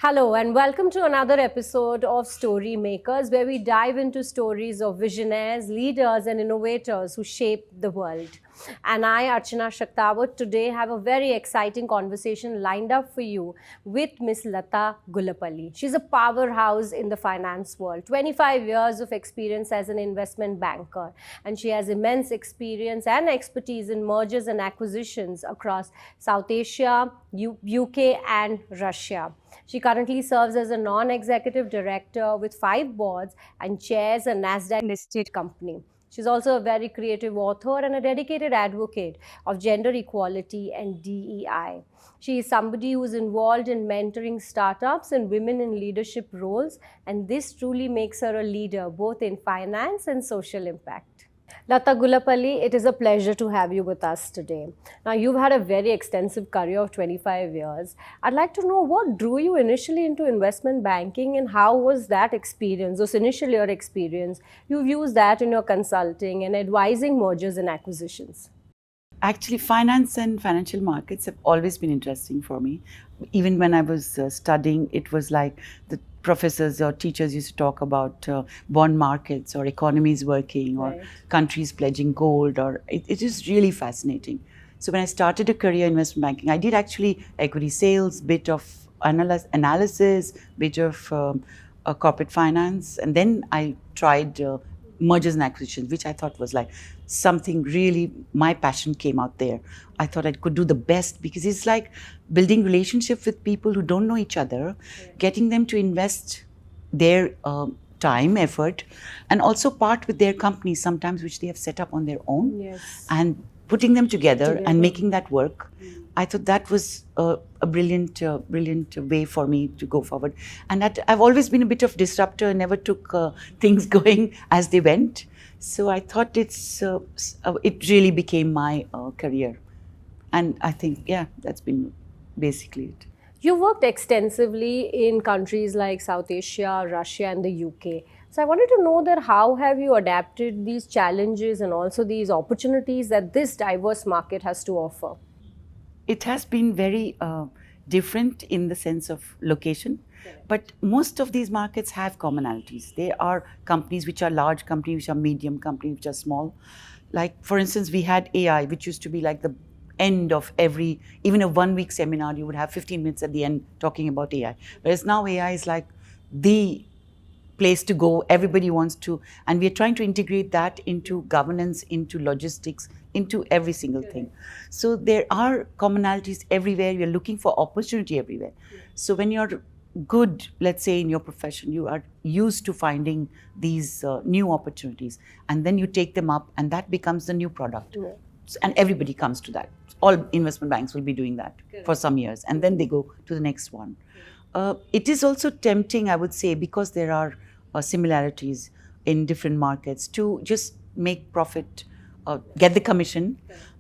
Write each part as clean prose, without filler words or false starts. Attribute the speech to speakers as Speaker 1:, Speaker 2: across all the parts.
Speaker 1: Hello, and welcome to another episode of Story Makers, where we dive into stories of visionaries, leaders, and innovators who shape the world. And I, Archana Shaktawat, today have a very exciting conversation lined up for you with Miss Lata Gullapalli. She's a powerhouse in the finance world, 25 years of experience as an investment banker, and she has immense experience and expertise in mergers and acquisitions across South Asia, UK, and Russia. She currently serves as a non-executive director with 5 boards and chairs a Nasdaq-listed company. She's also a very creative author and a dedicated advocate of gender equality and DEI. She is somebody who is involved in mentoring startups and women in leadership roles, and this truly makes her a leader both in finance and social impact. Lata Gullapalli, it is a pleasure to have you with us today. Now, you've had a very extensive career of 25 years. I'd like to know what drew you initially into investment banking and how was that experience, those initial year experience, you've used that in your consulting and advising mergers and acquisitions?
Speaker 2: Actually, finance and financial markets have always been interesting for me. Even when I was studying, it was like the professors or teachers used to talk about bond markets or economies working or countries pledging gold, or it is really fascinating. So when I started a career in investment banking, I did actually equity sales, bit of analysis, bit of corporate finance, and then I tried mergers and acquisitions, which I thought was like something really, my passion came out there. I thought I could do the best because it's like building relationships with people who don't know each other, getting them to invest their time, effort, and also part with their companies sometimes, which they have set up on their own, and putting them together and making that work. I thought that was a brilliant way for me to go forward. And that I've always been a bit of disruptor and never took things going as they went. So I thought it really became my career. And I think, yeah, that's been basically it.
Speaker 1: You worked extensively in countries like South Asia, Russia, and the UK. So I wanted to know that how have you adapted these challenges and also these opportunities that this diverse market has to offer?
Speaker 2: It has been very different in the sense of location, but most of these markets have commonalities. There are companies which are large, companies which are medium, companies which are small. Like, for instance, we had AI, which used to be like the end of every, even a 1 week seminar, you would have 15 minutes at the end talking about AI. Whereas now AI is like the place to go, everybody wants to, and we are trying to integrate that into governance, into logistics, into every single thing. So there are commonalities everywhere. You're looking for opportunity everywhere. So when you're good, let's say in your profession, you are used to finding these new opportunities, and then you take them up, and that becomes the new product. And everybody comes to that. All investment banks will be doing that for some years, and then they go to the next one. It is also tempting, I would say, because there are similarities in different markets, to just make profit, get the commission,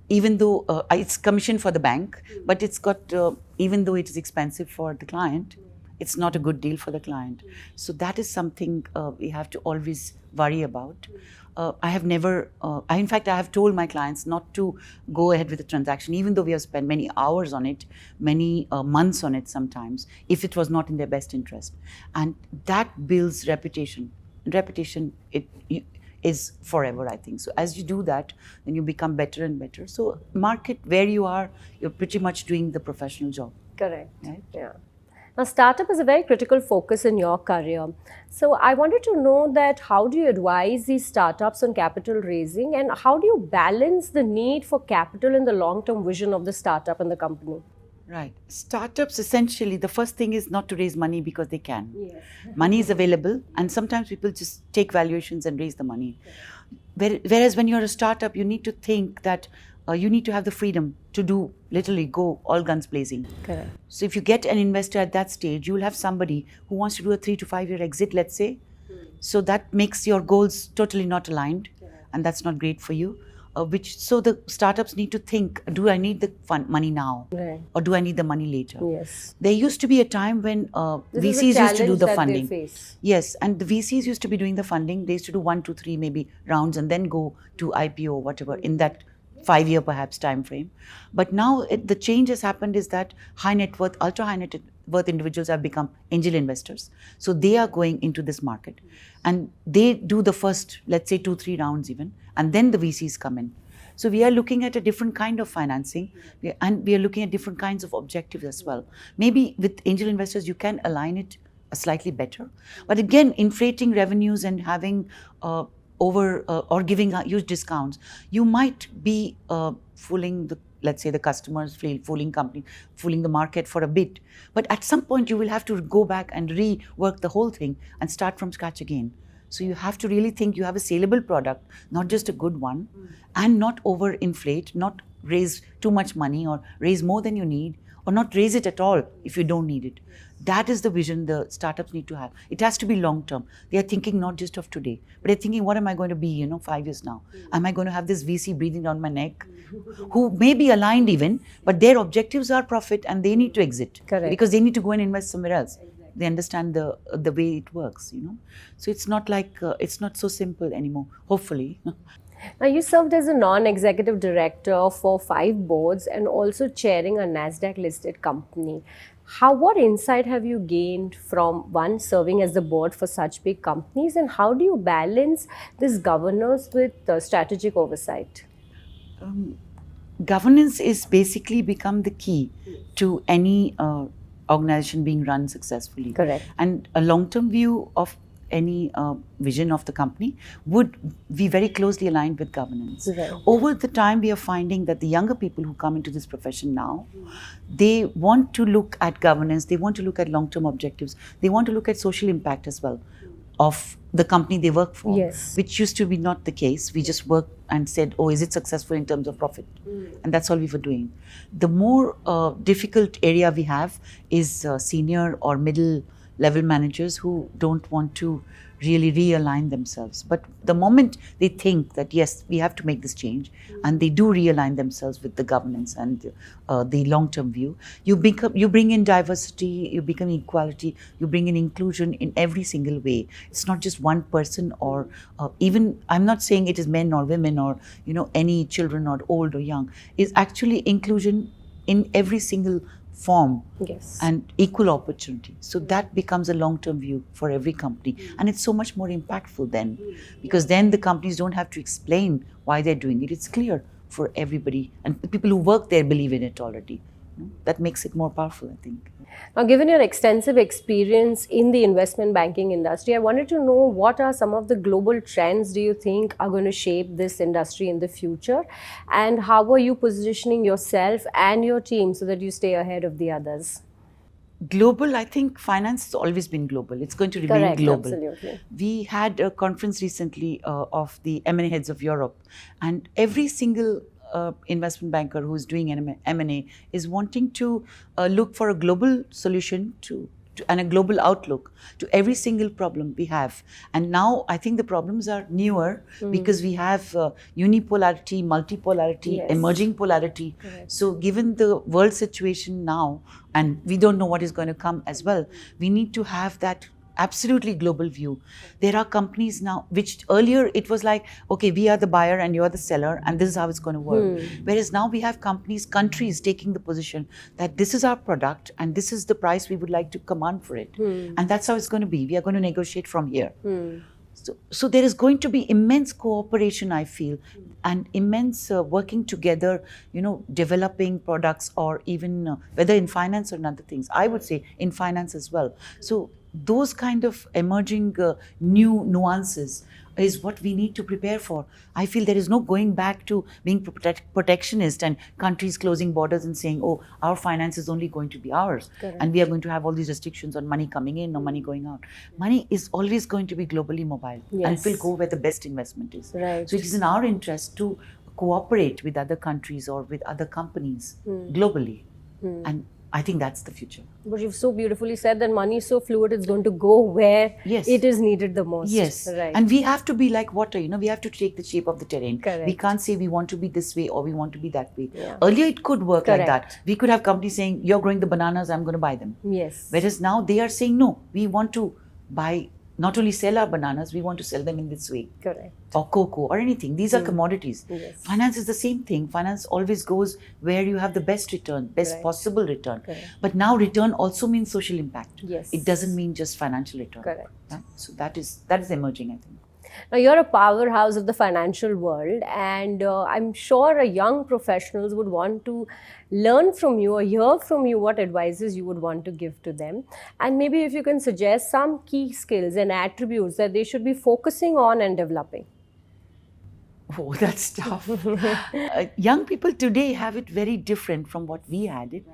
Speaker 2: even though it's commission for the bank, but it's got, even though it is expensive for the client, it's not a good deal for the client. So that is something we have to always worry about. I have never, in fact, I have told my clients not to go ahead with the transaction, even though we have spent many hours on it, many months on it sometimes, if it was not in their best interest. And that builds reputation. Reputation is forever, I think. So as you do that, then you become better and better. So market where you are, you're pretty much doing the professional job.
Speaker 1: Correct.
Speaker 2: Right?
Speaker 1: Yeah. Now, startup is a very critical focus in your career. So I wanted to know that how do you advise these startups on capital raising, and how do you balance the need for capital and the long-term vision of the startup and the company?
Speaker 2: Right. Startups, essentially, the first thing is not to raise money because they can. Money is available, and sometimes people just take valuations and raise the money. Whereas when you're a startup, you need to think that you need to have the freedom to do, literally go all guns blazing.
Speaker 1: Correct.
Speaker 2: So if you get an investor at that stage, you will have somebody who wants to do a 3 to 5 year exit, let's say. So that makes your goals totally not aligned, and that's not great for you. So the startups need to think, do I need the money now, or do I need the money later?
Speaker 1: Yes.
Speaker 2: There used to be a time when VCs used to do the funding.
Speaker 1: Face.
Speaker 2: Yes, and the VCs used to be doing the funding. They used to do 1, 2, 3 maybe rounds and then go to IPO, whatever, in that 5-year perhaps time frame. But now the change has happened is that high net worth, ultra high net worth individuals have become angel investors. So they are going into this market and they do the first, let's say 2-3 rounds even, and then the VCs come in. So we are looking at a different kind of financing and we are looking at different kinds of objectives as well. Maybe with angel investors, you can align it slightly better. But again, inflating revenues and having or giving huge discounts, you might be fooling the, let's say, the customers, fooling company, fooling the market for a bit. But at some point, you will have to go back and rework the whole thing and start from scratch again. So you have to really think you have a saleable product, not just a good one, and not overinflate, not raise too much money or raise more than you need, or not raise it at all if you don't need it. That is the vision the startups need to have. It has to be long term. They are thinking not just of today, but they're thinking, what am I going to be, 5 years now? Am I going to have this VC breathing down my neck, who may be aligned even, but their objectives are profit and they need to exit.
Speaker 1: Correct.
Speaker 2: Because they need to go and invest somewhere else. They understand the way it works, So it's not like, it's not so simple anymore, hopefully.
Speaker 1: Now, you served as a non-executive director for 5 boards and also chairing a Nasdaq-listed company. What insight have you gained from serving as the board for such big companies, and how do you balance this governance with strategic oversight?
Speaker 2: Governance is basically become the key to any organization being run successfully.
Speaker 1: Correct.
Speaker 2: And a long-term view of any vision of the company would be very closely aligned with governance.
Speaker 1: Right.
Speaker 2: Over the time, we are finding that the younger people who come into this profession now, they want to look at governance, they want to look at long-term objectives, they want to look at social impact as well of the company they work for,
Speaker 1: yes,
Speaker 2: which used to be not the case. We just worked and said, oh, is it successful in terms of profit? And that's all we were doing. The more difficult area we have is senior or middle level managers who don't want to really realign themselves. But the moment they think that, yes, we have to make this change, and they do realign themselves with the governance and the long-term view, you bring in diversity, you become equality, you bring in inclusion in every single way. It's not just one person or even, I'm not saying it is men or women or, any children or old or young. It's actually inclusion in every single form,
Speaker 1: yes,
Speaker 2: and equal opportunity. So that becomes a long-term view for every company. And it's so much more impactful then, because then the companies don't have to explain why they're doing it. It's clear for everybody, and the people who work there believe in it already. That makes it more powerful, I think.
Speaker 1: Now, given your extensive experience in the investment banking industry, I wanted to know, what are some of the global trends do you think are going to shape this industry in the future? And how are you positioning yourself and your team so that you stay ahead of the others?
Speaker 2: Global, I think finance has always been global. It's going to remain
Speaker 1: Correct,
Speaker 2: global.
Speaker 1: absolutely.
Speaker 2: We had a conference recently of the M&A heads of Europe, and every single investment banker who's doing M&A is wanting to look for a global solution and a global outlook to every single problem we have. And now I think the problems are newer because we have unipolarity, multipolarity,
Speaker 1: yes,
Speaker 2: emerging polarity.
Speaker 1: Correct.
Speaker 2: So given the world situation now, and we don't know what is going to come as well, we need to have that absolutely global view. There are companies now, which earlier it was like, okay, we are the buyer and you are the seller, and this is how it's going to work. Whereas now we have countries taking the position that this is our product and this is the price we would like to command for it. And that's how it's going to be. We are going to negotiate from here. So there is going to be immense cooperation, I feel, and immense working together, developing products, or even whether in finance or in other things. I would say in finance as well. So those kind of emerging new nuances is what we need to prepare for. I feel there is no going back to being protectionist and countries closing borders and saying, oh, our finance is only going to be ours.
Speaker 1: Correct.
Speaker 2: And we are going to have all these restrictions on money coming in or money going out. Money is always going to be globally mobile,
Speaker 1: yes,
Speaker 2: and will go where the best investment is.
Speaker 1: Right.
Speaker 2: So it is in our interest to cooperate with other countries or with other companies globally. And I think that's the future.
Speaker 1: But you've so beautifully said that money is so fluid, it's going to go where
Speaker 2: Yes.
Speaker 1: it is needed the most.
Speaker 2: Yes,
Speaker 1: Right.
Speaker 2: and we have to be like water, we have to take the shape of the terrain.
Speaker 1: Correct.
Speaker 2: We can't say we want to be this way or we want to be that way.
Speaker 1: Yeah.
Speaker 2: Earlier it could work like
Speaker 1: Correct.
Speaker 2: that. We could have companies saying, you're growing the bananas, I'm going to buy them.
Speaker 1: Yes.
Speaker 2: Whereas now they are saying, no, we want to buy not only sell our bananas, we want to sell them in this way.
Speaker 1: Correct.
Speaker 2: Or cocoa or anything. These are commodities.
Speaker 1: Yes.
Speaker 2: Finance is the same thing. Finance always goes where you have the best return, best
Speaker 1: Correct.
Speaker 2: possible return.
Speaker 1: Correct.
Speaker 2: But now return also means social impact.
Speaker 1: Yes.
Speaker 2: It doesn't mean just financial return.
Speaker 1: Correct.
Speaker 2: Yeah? So that is emerging, I think.
Speaker 1: Now, you're a powerhouse of the financial world, and I'm sure young professionals would want to learn from you or hear from you what advices you would want to give to them. And maybe if you can suggest some key skills and attributes that they should be focusing on and developing.
Speaker 2: Oh, that's tough. Young people today have it very different from what we had it.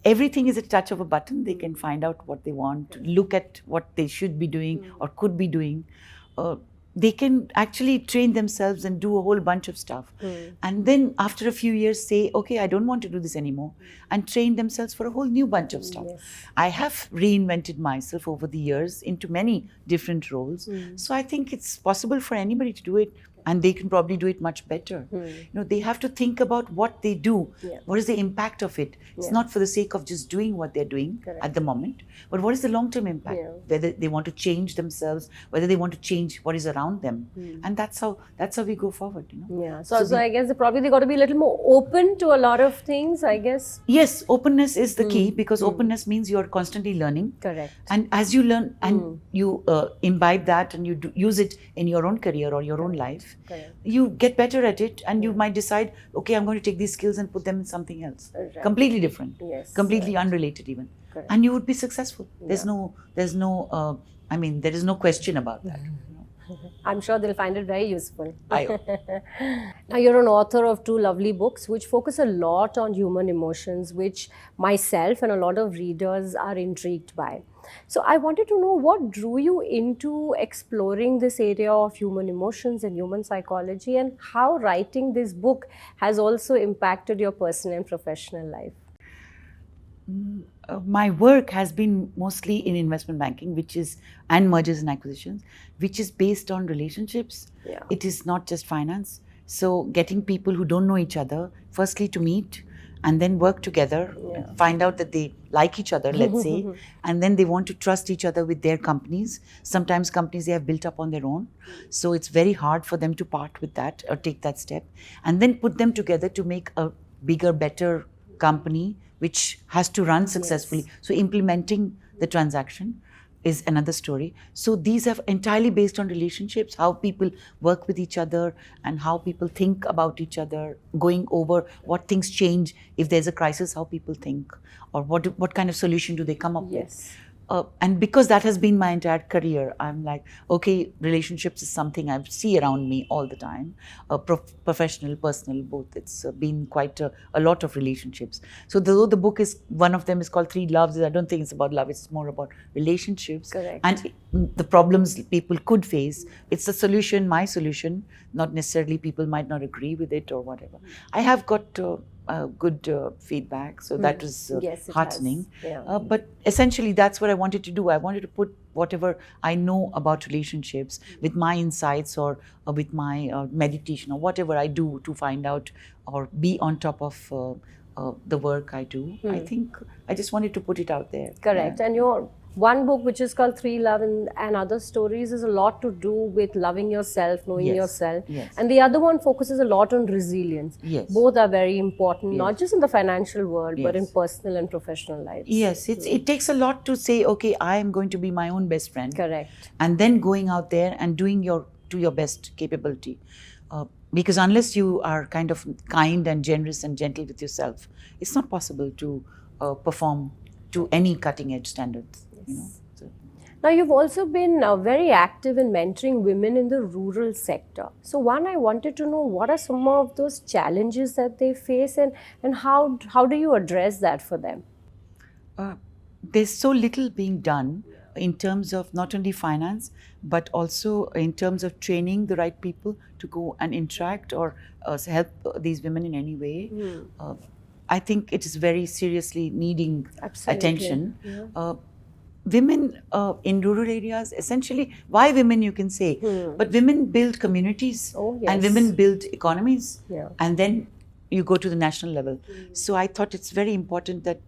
Speaker 2: Everything is a touch of a button. They can find out what they want, look at what they should be doing or could be doing. They can actually train themselves and do a whole bunch of stuff. And then after a few years say, okay, I don't want to do this anymore, and train themselves for a whole new bunch of stuff.
Speaker 1: Yes.
Speaker 2: I have reinvented myself over the years into many different roles. So I think it's possible for anybody to do it, and they can probably do it much better. You know, they have to think about what they do.
Speaker 1: Yeah.
Speaker 2: What is the impact of it? It's not for the sake of just doing what they're doing at the moment, but what is the long-term impact?
Speaker 1: Yeah.
Speaker 2: Whether they want to change themselves, whether they want to change what is around them, and that's how we go forward. You know.
Speaker 1: Yeah. So I guess they got to be a little more open to a lot of things, I guess.
Speaker 2: Yes, openness is the key, because openness means you're constantly learning.
Speaker 1: Correct.
Speaker 2: And as you learn and you imbibe that and you use it in your own career or your own life,
Speaker 1: Correct.
Speaker 2: you get better at it, and you might decide, okay, I'm going to take these skills and put them in something else,
Speaker 1: Right.
Speaker 2: completely different,
Speaker 1: Yes.
Speaker 2: completely unrelated even,
Speaker 1: Correct.
Speaker 2: and you would be successful. There is no question about that.
Speaker 1: I'm sure they'll find it very useful.
Speaker 2: I hope.
Speaker 1: Now, you're an author of 2 lovely books which focus a lot on human emotions, which myself and a lot of readers are intrigued by. So I wanted to know what drew you into exploring this area of human emotions and human psychology, and how writing this book has also impacted your personal and professional life.
Speaker 2: My work has been mostly in investment banking, and mergers and acquisitions, which is based on relationships.
Speaker 1: Yeah.
Speaker 2: It is not just finance. So getting people who don't know each other, firstly to meet, and then work together, find out that they like each other, let's say, and then they want to trust each other with their companies. Sometimes companies they have built up on their own, so it's very hard for them to part with that or take that step, and then put them together to make a bigger, better company which has to run successfully. So implementing the transaction is another story. So these are entirely based on relationships, how people work with each other and how people think about each other, going over what things change if there's a crisis, how people think, or what kind of solution do they come up with. And because that has been my entire career, I'm like, okay, relationships is something I see around me all the time, professional, personal, both. It's been quite a lot of relationships. So though the book is, one of them is called 3 Loves, I don't think it's about love, it's more about relationships.
Speaker 1: Correct.
Speaker 2: And the problems people could face. It's the solution, my solution, not necessarily people might not agree with it or whatever. I have got good feedback, so that was
Speaker 1: Yes, it
Speaker 2: heartening.
Speaker 1: has. Yeah.
Speaker 2: But essentially, that's what I wanted to do. I wanted to put whatever I know about relationships with my insights or with my meditation or whatever I do to find out or be on top of the work I do. I think I just wanted to put it out there.
Speaker 1: Correct. And your one book, which is called 3 Love and Other Stories, is a lot to do with loving yourself, knowing yourself.
Speaker 2: Yes.
Speaker 1: And the other one focuses a lot on resilience.
Speaker 2: Yes.
Speaker 1: Both are very important, not just in the financial world, but in
Speaker 2: Yes.
Speaker 1: personal and professional lives.
Speaker 2: Yes, it takes a lot to say, okay, I am going to be my own best friend.
Speaker 1: Correct.
Speaker 2: And then going out there and doing to your best capability. Because unless you are kind of kind and generous and gentle with yourself, it's not possible to perform to any cutting edge standards. You know? So.
Speaker 1: Now, you've also been very active in mentoring women in the rural sector. So, I wanted to know what are some of those challenges that they face, and how do you address that for them?
Speaker 2: There's so little being done in terms of not only finance, but also in terms of training the right people to go and interact or help these women in any way. I think it is very seriously needing attention.
Speaker 1: Yeah.
Speaker 2: Women in rural areas, essentially, why women you can say, but women build communities and women build economies, and then you go to the national level. So I thought it's very important that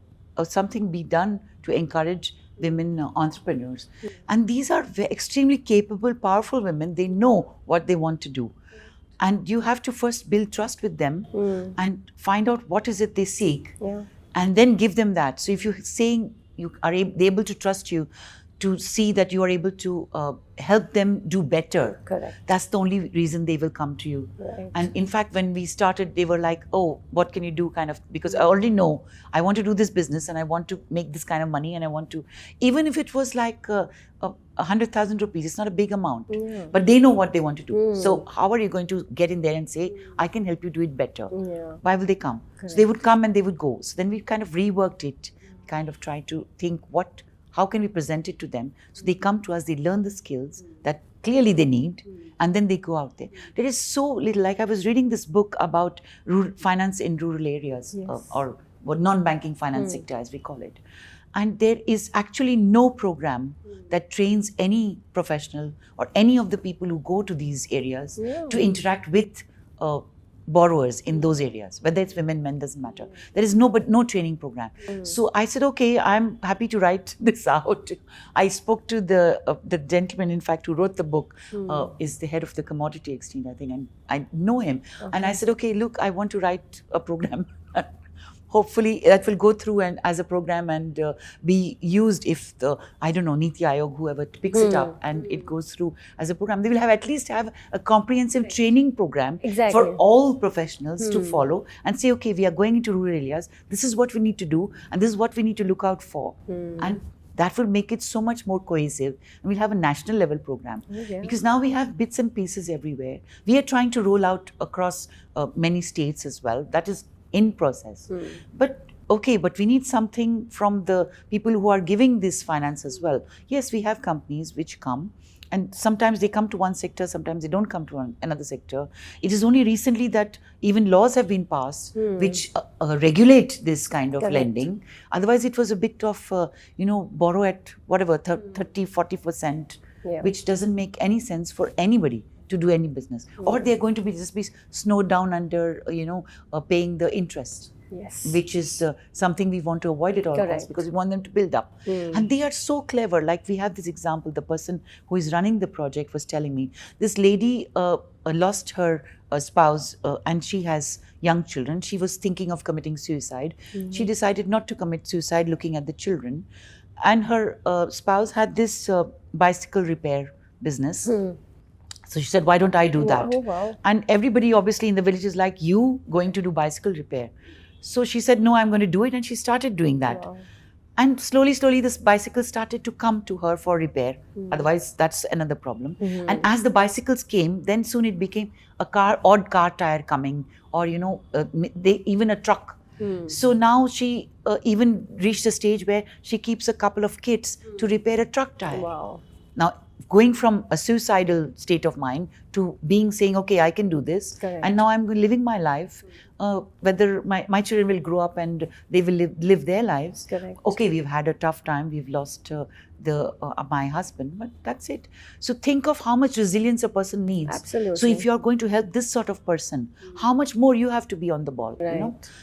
Speaker 2: something be done to encourage women entrepreneurs. And these are extremely capable, powerful women. They know what they want to do. And you have to first build trust with them and find out what is it they seek, and then give them that. So if you're saying you are able to trust you, to see that you are able to help them do better.
Speaker 1: Correct.
Speaker 2: That's the only reason they will come to you.
Speaker 1: Right.
Speaker 2: And in fact, when we started, they were like, oh, what can you do, kind of, because I already know I want to do this business and I want to make this kind of money, and I want to, even if it was like 100,000 rupees, it's not a big amount, but they know what they want to do. So how are you going to get in there and say, I can help you do it better? Why will they come? Correct. So they would come and they would go. So then we kind of reworked it, kind of tried to think how can we present it to them? So they come to us, they learn the skills that clearly they need, and then they go out there. There is so little, like I was reading this book about finance in rural areas, or non-banking finance sector as we call it. And there is actually no program that trains any professional or any of the people who go to these areas to interact with borrowers in those areas, whether it's women, men, doesn't matter. There is no training program. So I said, okay, I'm happy to write this out. I spoke to the gentleman, in fact, who wrote the book, is the head of the commodity exchange, I think, and I know him. And I said, okay, look, I want to write a program. Hopefully that will go through and as a program and be used if I don't know, NITI Aayog, whoever picks it up and it goes through as a program. They will at least have a comprehensive training program for all professionals to follow and say, okay, we are going into rural areas. This is what we need to do and this is what we need to look out for. And that will make it so much more cohesive. And we'll have a national level program. Because now we have bits and pieces everywhere. We are trying to roll out across many states as well. That is in process. But we need something from the people who are giving this finance as well. Yes, we have companies which come, and sometimes they come to one sector, sometimes they don't come to another sector. It is only recently that even laws have been passed which regulate this kind of lending. Otherwise, it was a bit of, borrow at whatever, 30-40%, which doesn't make any sense for anybody to do any business, or they're going to just be snowed down under, paying the interest, which is something we want to avoid at all costs, because we want them to build up. And they are so clever. Like we have this example, the person who is running the project was telling me, this lady lost her spouse and she has young children. She was thinking of committing suicide. She decided not to commit suicide looking at the children. And her spouse had this bicycle repair business. So she said, why don't I do that? And everybody obviously in the village is like, you going to do bicycle repair? So she said, no, I'm going to do it. And she started doing that. And slowly, this bicycle started to come to her for repair. Otherwise, that's another problem. And as the bicycles came, then soon it became odd car tire coming, or, even a truck. So now she even reached a stage where she keeps a couple of kits to repair a truck tire. Now, going from a suicidal state of mind to saying, okay, I can do this. And now I'm living my life, whether my children will grow up and they will live their lives. Okay, we've had a tough time. We've lost my husband, but that's it. So think of how much resilience a person needs. So if you're going to help this sort of person, how much more you have to be on the ball.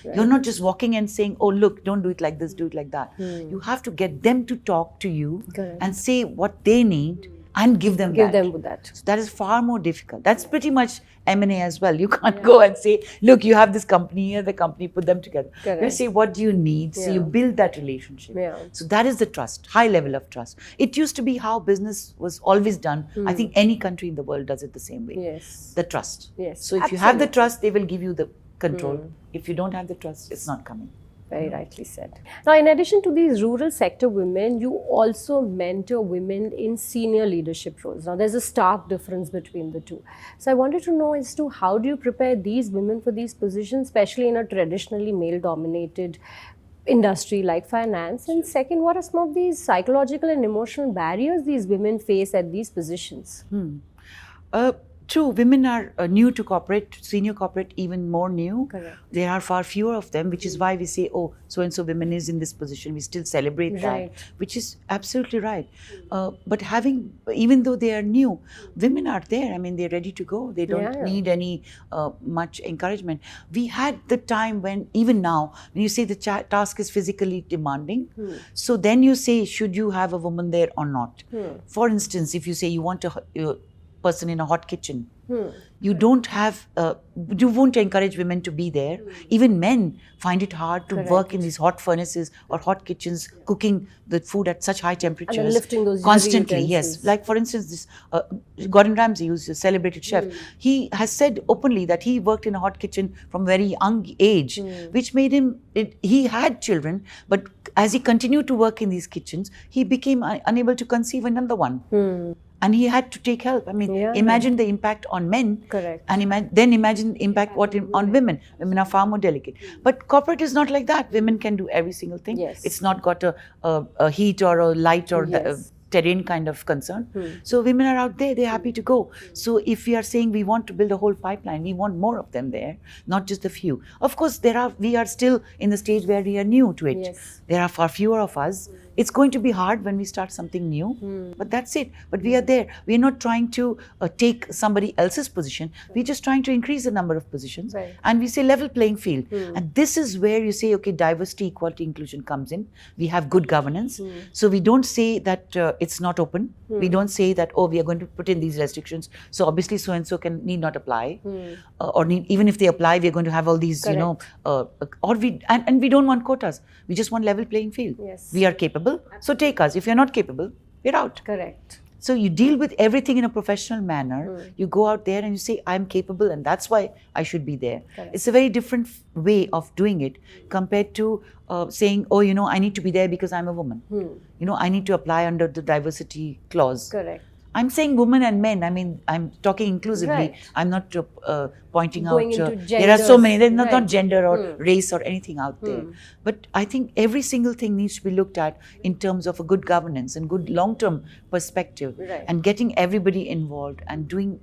Speaker 2: You're not just walking and saying, oh, look, don't do it like this, do it like that. You have to get them to talk to you and say what they need and give them that. So that is far more difficult. That's pretty much M&A as well. You can't go and say, look, you have this company, here the company, put them together. You say, what do you need? So you build that relationship. So that is the trust, high level of trust. It used to be how business was always done. I think any country in the world does it the same way. The trust. So if you have the trust, they will give you the control. If you don't have the trust, it's not coming.
Speaker 1: Very rightly said. Now, in addition to these rural sector women, you also mentor women in senior leadership roles. Now, there's a stark difference between the two. So I wanted to know as to how do you prepare these women for these positions, especially in a traditionally male-dominated industry like finance? And second, what are some of these psychological and emotional barriers these women face at these positions?
Speaker 2: True, women are new to corporate, senior corporate, even more new.
Speaker 1: Correct.
Speaker 2: There are far fewer of them, which is why we say, oh, so-and-so women is in this position. We still celebrate
Speaker 1: Right.
Speaker 2: that, which is absolutely right. But even though they are new, women are there. I mean, they're ready to go. They don't
Speaker 1: Yeah.
Speaker 2: need any much encouragement. We had the time when, even now, when you say the task is physically demanding, so then you say, should you have a woman there or not? For instance, if you say you want a person in a hot kitchen, you don't have, you won't encourage women to be there. Even men find it hard to work in these hot furnaces or hot kitchens, cooking the food at such high temperatures.
Speaker 1: And then lifting those
Speaker 2: constantly,
Speaker 1: heavy
Speaker 2: yes.
Speaker 1: utensils.
Speaker 2: Like for instance, this Gordon Ramsay, who's a celebrated chef, he has said openly that he worked in a hot kitchen from very young age, which made him, he had children, but as he continued to work in these kitchens, he became unable to conceive another one. And he had to take help. I mean, imagine the impact on men.
Speaker 1: Correct.
Speaker 2: And then imagine the impact on women. Women are far more delicate. But corporate is not like that. Women can do every single thing.
Speaker 1: Yes.
Speaker 2: It's not got a heat or a light or terrain kind of concern. So women are out there, they're happy to go. So if we are saying we want to build a whole pipeline, we want more of them there, not just a few. Of course, we are still in the stage where we are new to it.
Speaker 1: Yes.
Speaker 2: There are far fewer of us. It's going to be hard when we start something new, but that's it. But we are there. We're not trying to take somebody else's position. We're just trying to increase the number of positions.
Speaker 1: Right.
Speaker 2: And we say level playing field. And this is where you say, okay, diversity, equality, inclusion comes in. We have good governance. So we don't say that it's not open. We don't say that, oh, we are going to put in these restrictions. So obviously so-and-so need not apply. Even if they apply, we're going to have all these, and we don't want quotas. We just want level playing field.
Speaker 1: Yes.
Speaker 2: We are capable, so take us. If you're not capable, we're out.
Speaker 1: Correct.
Speaker 2: So you deal with everything in a professional manner. You go out there and you say, I'm capable and that's why I should be there.
Speaker 1: Correct.
Speaker 2: It's a very different way of doing it compared to saying, oh, I need to be there because I'm a woman. I need to apply under the diversity clause.
Speaker 1: Correct.
Speaker 2: I'm saying women and men. I mean, I'm talking inclusively.
Speaker 1: Right.
Speaker 2: I'm not pointing
Speaker 1: Going
Speaker 2: out.
Speaker 1: into
Speaker 2: There are so many. There's not
Speaker 1: Right.
Speaker 2: gender or race or anything out there. But I think every single thing needs to be looked at in terms of a good governance and good long-term perspective,
Speaker 1: Right.
Speaker 2: and getting everybody involved and doing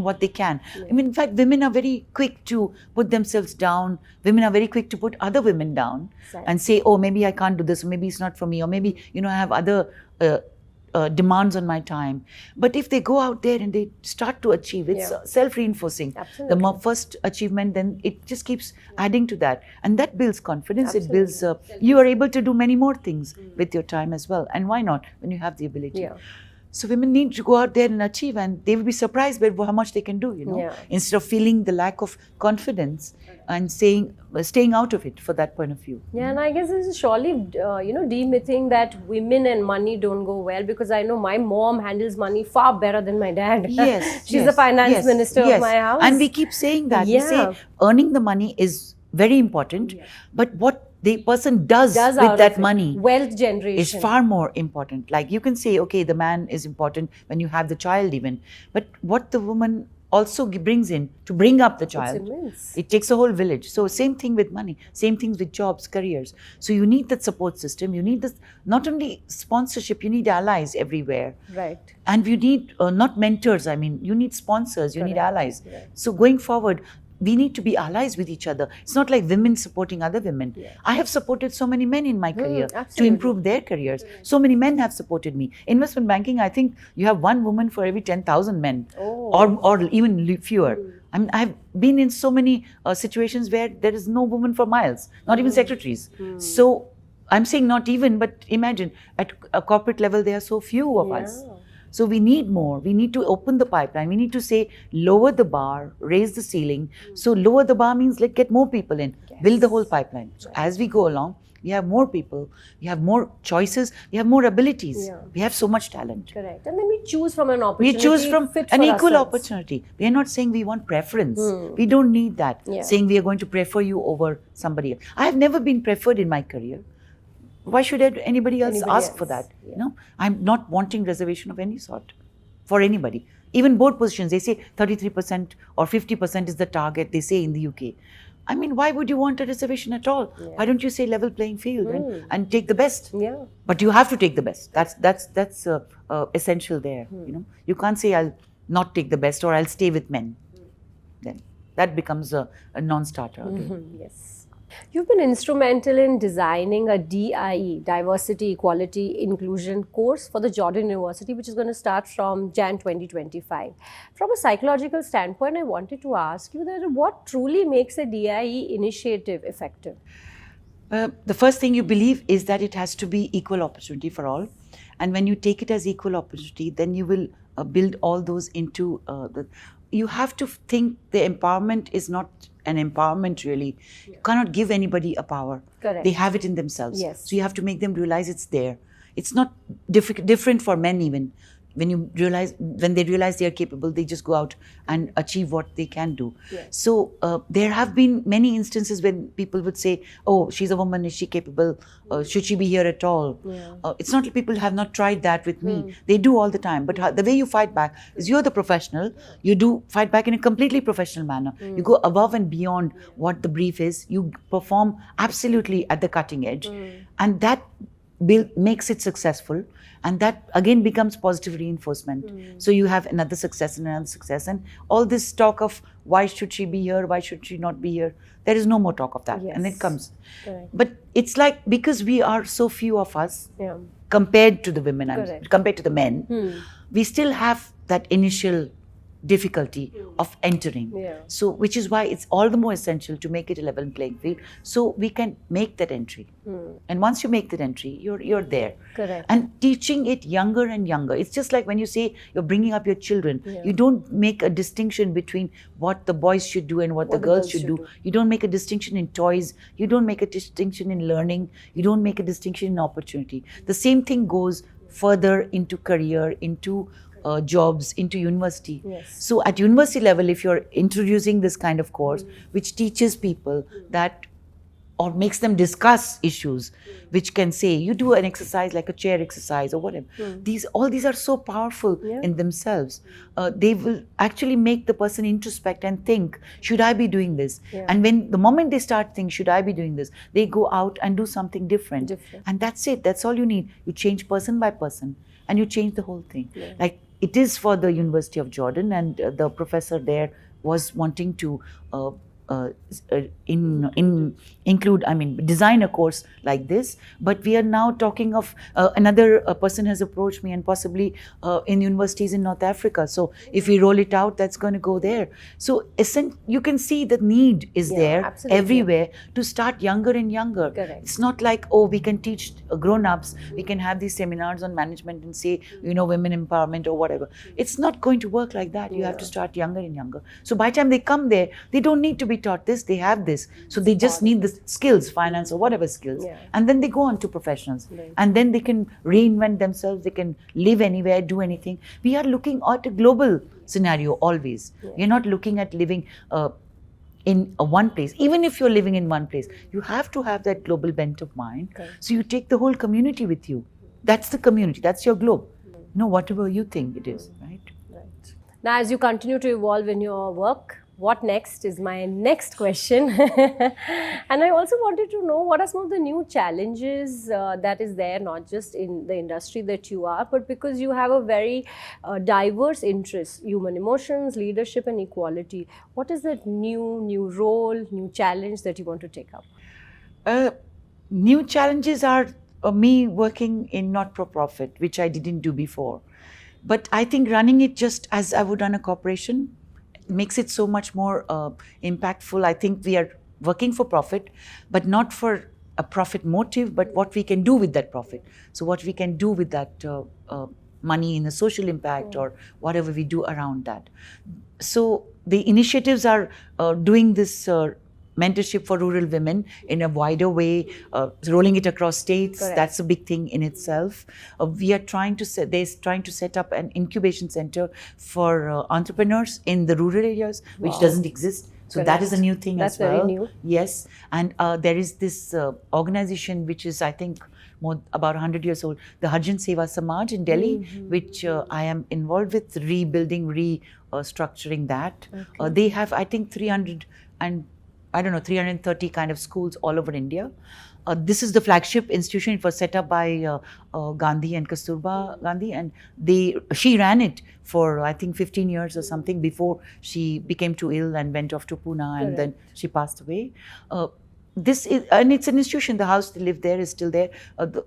Speaker 2: what they can. I mean, in fact, women are very quick to put themselves down. Women are very quick to put other women down and say, oh, maybe I can't do this, or maybe it's not for me, or maybe, I have other demands on my time. But if they go out there and they start to achieve, it's self-reinforcing.
Speaker 1: Absolutely.
Speaker 2: The first achievement, then it just keeps adding to that. And that builds confidence.
Speaker 1: Absolutely.
Speaker 2: It builds, you are able to do many more things with your time as well. And why not when you have the ability?
Speaker 1: Yeah.
Speaker 2: So women need to go out there and achieve, and they will be surprised by how much they can do,
Speaker 1: Yeah.
Speaker 2: instead of feeling the lack of confidence and staying out of it for that point of view.
Speaker 1: Yeah, and I guess this is surely, demything that women and money don't go well, because I know my mom handles money far better than my dad.
Speaker 2: Yes.
Speaker 1: She's the finance minister of my house.
Speaker 2: And we keep saying that. We
Speaker 1: Yeah.
Speaker 2: say earning the money is very important, but what the person does
Speaker 1: out
Speaker 2: with
Speaker 1: of
Speaker 2: that
Speaker 1: it.
Speaker 2: money
Speaker 1: Wealth generation.
Speaker 2: is far more important. Like you can say, okay, the man is important when you have the child even, but what the woman also brings in to bring up the child,
Speaker 1: immense.
Speaker 2: it takes a whole village. So same thing with money, same things with jobs, careers. So you need that support system. You need this, not only sponsorship, you need allies everywhere.
Speaker 1: Right.
Speaker 2: And you need not mentors, I mean, you need sponsors, you need
Speaker 1: Correct.
Speaker 2: allies.
Speaker 1: Right.
Speaker 2: So going forward, we need to be allies with each other. It's not like women supporting other women.
Speaker 1: Yeah.
Speaker 2: I have supported so many men in my career to
Speaker 1: absolutely.
Speaker 2: improve their careers. So many men have supported me. Investment banking, I think you have one woman for every 10,000 men, or even fewer. I mean, I've been in so many situations where there is no woman for miles, not even secretaries. So I'm saying not even, but imagine at a corporate level, there are so few of us. So we need more. We need to open the pipeline. We need to say, lower the bar, raise the ceiling. So lower the bar means let's get more people in, build the whole pipeline. So as we go along, we have more people, we have more choices, we have more abilities. We have so much talent.
Speaker 1: Correct. And then we choose from an opportunity.
Speaker 2: We choose from
Speaker 1: fit
Speaker 2: an
Speaker 1: for
Speaker 2: equal
Speaker 1: ourselves.
Speaker 2: opportunity. We are not saying we want preference. We don't need that. Saying we are going to prefer you over somebody else. I have never been preferred in my career. Why should anybody else ask for that? I'm not wanting reservation of any sort for anybody. Even board positions, they say 33% or 50% is the target, they say in the UK. I mean, why would you want a reservation at all? Why don't you say level playing field and take the best? But you have to take the best. That's essential there. You can't say I'll not take the best, or I'll stay with men. Then that becomes a non-starter.
Speaker 1: Yes. You've been instrumental in designing a DIE, Diversity, Equality, Inclusion course for the Jordan University, which is going to start from Jan 2025. From a psychological standpoint, I wanted to ask you that what truly makes a DIE initiative effective?
Speaker 2: The first thing you believe is that it has to be equal opportunity for all. And when you take it as equal opportunity, then you will build all those into you have to think the empowerment is not an empowerment really. You cannot give anybody a power.
Speaker 1: Correct.
Speaker 2: They have it in themselves.
Speaker 1: Yes.
Speaker 2: So you have to make them realize it's there. It's not different for men even. When they realize they are capable, they just go out and achieve what they can do.
Speaker 1: Yes.
Speaker 2: So there have been many instances when people would say, "Oh, she's a woman. Is she capable? Should she be here at all?"
Speaker 1: Yeah.
Speaker 2: It's not that people have not tried that with me. They do all the time. But the way you fight back is you're the professional. You do fight back in a completely professional manner. You go above and beyond what the brief is. You perform absolutely at the cutting edge, and that makes it successful. And that again becomes positive reinforcement. So you have another success and another success. And all this talk of why should she be here, why should she not be here, there is no more talk of that.
Speaker 1: Yes.
Speaker 2: And it comes.
Speaker 1: Correct.
Speaker 2: But it's like, because we are so few of us,
Speaker 1: Yeah.
Speaker 2: compared to the women,
Speaker 1: Correct.
Speaker 2: compared to the men, we still have that initial difficulty of entering.
Speaker 1: Yeah.
Speaker 2: So, which is why it's all the more essential to make it a level playing field, so we can make that entry. And once you make that entry, you're there.
Speaker 1: Correct.
Speaker 2: And teaching it younger and younger. It's just like when you say you're bringing up your children, you don't make a distinction between what the boys should do and what the girls should do. You don't make a distinction in toys. You don't make a distinction in learning. You don't make a distinction in opportunity. The same thing goes further into career, into jobs, into university.
Speaker 1: Yes.
Speaker 2: So at university level, if you're introducing this kind of course, which teaches people that, or makes them discuss issues, which can say, you do an exercise like a chair exercise or whatever. All these are so powerful in themselves. They will actually make the person introspect and think, should I be doing this? And when the moment they start thinking, should I be doing this? They go out and do something different. And that's it. That's all you need. You change person by person and you change the whole thing. Like it is for the University of Jordan, and the professor there was wanting to design a course like this. But we are now talking of another person has approached me, and possibly in universities in North Africa. So if we roll it out, that's going to go there. So you can see the need is there everywhere to start younger and younger.
Speaker 1: Correct.
Speaker 2: It's not like, oh, we can teach grown-ups, we can have these seminars on management and say, women empowerment or whatever. It's not going to work like that. You have to start younger and younger. So by the time they come there, they don't need to be taught this, they have this. So they just need the skills, finance or whatever skills. And then they go on to professionals. And then they can reinvent themselves, they can live anywhere, do anything. We are looking at a global scenario always. We're not looking at living in one place. Even if you're living in one place, you have to have that global bent of mind. So you take the whole community with you. That's the community, that's your globe. Whatever you think it is, right?
Speaker 1: Right. Now, as you continue to evolve in your work, what next is my next question. And I also wanted to know, what are some of the new challenges that is there, not just in the industry that you are, but because you have a very diverse interest, human emotions, leadership and equality. What is that new role, new challenge that you want to take up?
Speaker 2: New challenges are me working in not-for-profit, which I didn't do before. But I think running it just as I would run a corporation makes it so much more impactful. I think we are working for profit, but not for a profit motive, but what we can do with that profit. So what we can do with that money in a social impact or whatever we do around that. So the initiatives are doing this mentorship for rural women in a wider way, rolling it across states.
Speaker 1: Correct.
Speaker 2: That's a big thing in itself. We are trying to set up an incubation center for entrepreneurs in the rural areas, which doesn't exist. So that is a new thing as well.
Speaker 1: That's very new.
Speaker 2: Yes, and there is this organization which is, I think, about 100 years old, the Harjan Seva Samaj in Delhi, which I am involved with, rebuilding, restructuring that. They have, I think, 330 kind of schools all over India. this is the flagship institution. It was set up by Gandhi and Kasturba Gandhi, and she ran it for I think 15 years or something before she became too ill and went off to Pune, and then she passed away. This is, and it's an institution. The house they live there is still there.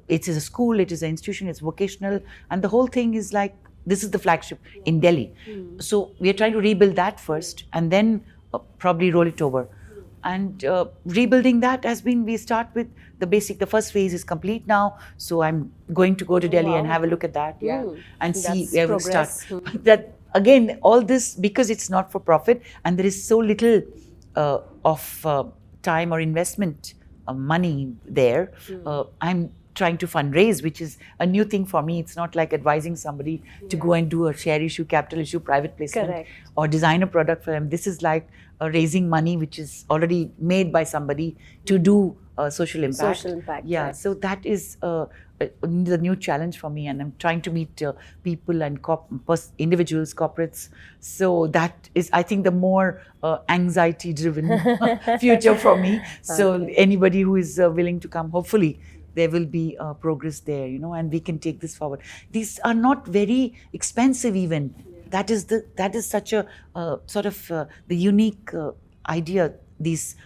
Speaker 2: It is a school. It is an institution. It's vocational, and the whole thing is like, this is the flagship in Delhi. So we are trying to rebuild that first, and then probably roll it over. And rebuilding that has been, we start with the basic. The first phase is complete now, so I'm going to go to Delhi and have a look at that, and see where we'll start. That again, all this because it's not for profit, and there is so little of time or investment money there. I'm trying to fundraise, which is a new thing for me. It's not like advising somebody to go and do a share issue, capital issue, private placement, or design a product for them. This is like raising money which is already made by somebody to do social impact.
Speaker 1: Social impact.
Speaker 2: Yeah, so that is the new challenge for me, and I'm trying to meet people and individuals, corporates. So that is, I think, the more anxiety-driven future for me. So anybody who is willing to come, hopefully, there will be progress there, and we can take this forward. These are not very expensive even. That is such a sort of the unique idea these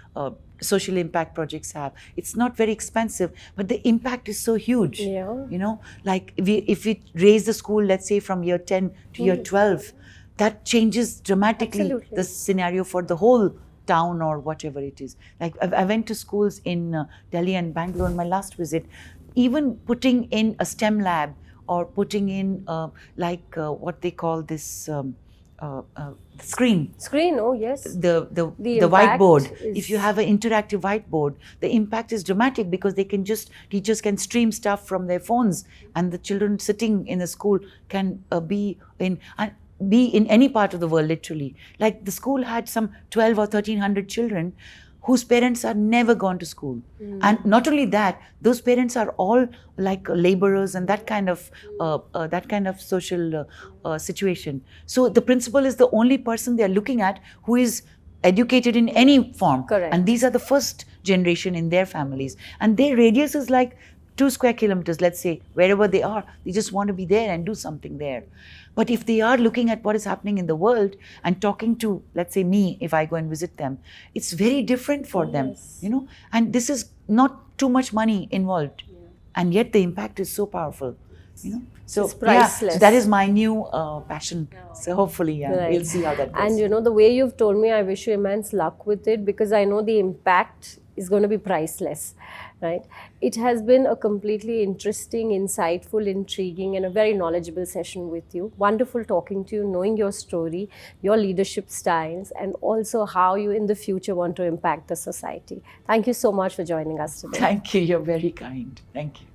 Speaker 2: social impact projects have. It's not very expensive, but the impact is so huge. Like if we raise the school, let's say from year 10 to year 12, that changes dramatically the scenario for the whole town or whatever it is. Like I went to schools in Delhi and Bangalore in my last visit. Even putting in a STEM lab, or putting in what they call this screen.
Speaker 1: Oh yes.
Speaker 2: The whiteboard. If you have an interactive whiteboard, the impact is dramatic, because teachers can stream stuff from their phones, and the children sitting in the school can be in any part of the world, literally. Like the school had some 12 or 1300 children whose parents are never gone to school. And not only that, those parents are all like laborers and that kind of social situation. So the principal is the only person they are looking at who is educated in any form.
Speaker 1: Correct.
Speaker 2: And these are the first generation in their families. And their radius is like 2 square kilometers, let's say, wherever they are. They just want to be there and do something there. But if they are looking at what is happening in the world and talking to, let's say, me, if I go and visit them, it's very different for them, And this is not too much money involved. And yet the impact is so powerful, So,
Speaker 1: it's priceless.
Speaker 2: So that is my new passion. So hopefully, we'll see how that goes.
Speaker 1: And the way you've told me, I wish you immense luck with it, because I know the impact is going to be priceless, right? It has been a completely interesting, insightful, intriguing, and a very knowledgeable session with you. Wonderful talking to you, knowing your story, your leadership styles, and also how you in the future want to impact the society. Thank you so much for joining us today.
Speaker 2: Thank you. You're very kind. Thank you.